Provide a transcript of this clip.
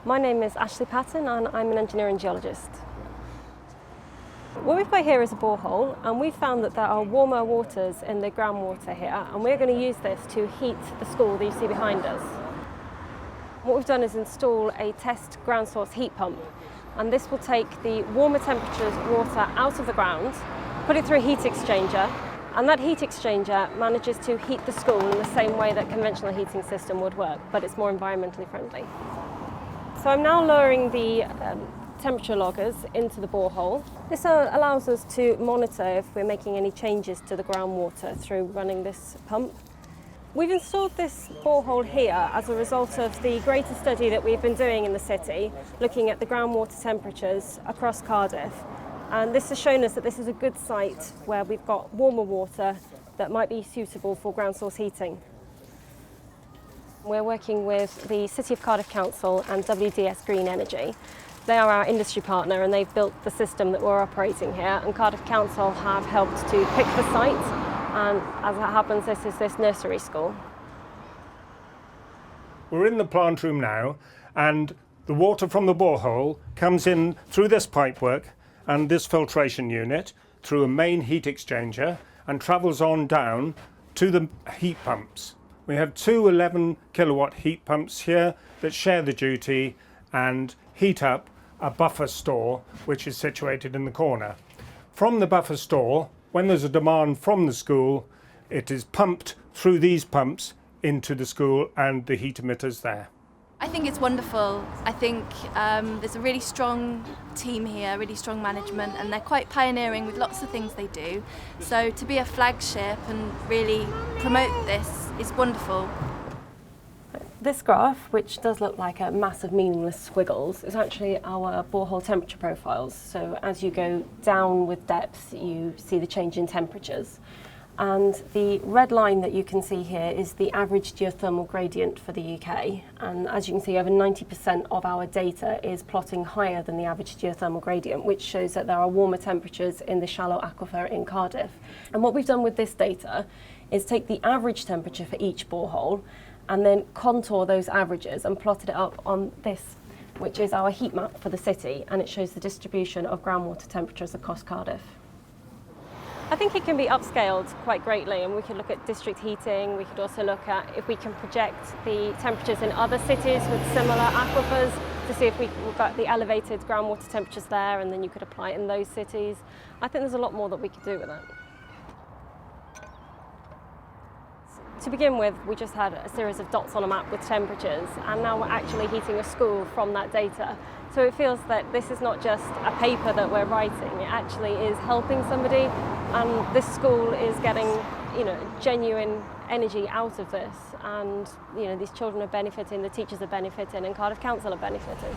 My name is Ashley Patton and I'm an engineering geologist. What we've got here is a borehole, and we found that there are warmer waters in the groundwater here, and we're going to use this to heat the school that you see behind us. What we've done is install a test ground source heat pump, and this will take the warmer temperatures water out of the ground, put it through a heat exchanger, and that heat exchanger manages to heat the school in the same way that a conventional heating system would work, but it's more environmentally friendly. So I'm now lowering the temperature loggers into the borehole. This allows us to monitor if we're making any changes to the groundwater through running this pump. We've installed this borehole here as a result of the greater study that we've been doing in the city, looking at the groundwater temperatures across Cardiff. And this has shown us that this is a good site where we've got warmer water that might be suitable for ground source heating. We're working with the City of Cardiff Council and WDS Green Energy. They are our industry partner and they've built the system that we're operating here, and Cardiff Council have helped to pick the site, and as it happens this is this nursery school. We're in the plant room now, and the water from the borehole comes in through this pipework and this filtration unit through a main heat exchanger and travels on down to the heat pumps. We have two 11 kilowatt heat pumps here that share the duty and heat up a buffer store which is situated in the corner. From the buffer store, when there's a demand from the school, it is pumped through these pumps into the school and the heat emitters there. I think it's wonderful. I think there's a really strong team here, really strong management, and they're quite pioneering with lots of things they do. So to be a flagship and really promote this is wonderful. This graph, which does look like a mass of meaningless squiggles, is actually our borehole temperature profiles. So as you go down with depth, you see the change in temperatures. And the red line that you can see here is the average geothermal gradient for the UK. And as you can see, over 90% of our data is plotting higher than the average geothermal gradient, which shows that there are warmer temperatures in the shallow aquifer in Cardiff. And what we've done with this data is take the average temperature for each borehole and then contour those averages and plotted it up on this, which is our heat map for the city, and it shows the distribution of groundwater temperatures across Cardiff. I think it can be upscaled quite greatly, and we could look at district heating. We could also look at if we can project the temperatures in other cities with similar aquifers to see if we've got the elevated groundwater temperatures there, and then you could apply it in those cities. I think there's a lot more that we could do with it. To begin with, we just had a series of dots on a map with temperatures, and now we're actually heating a school from that data. So it feels that this is not just a paper that we're writing, it actually is helping somebody, and this school is getting, genuine energy out of this, and these children are benefiting, the teachers are benefiting, and Cardiff Council are benefiting.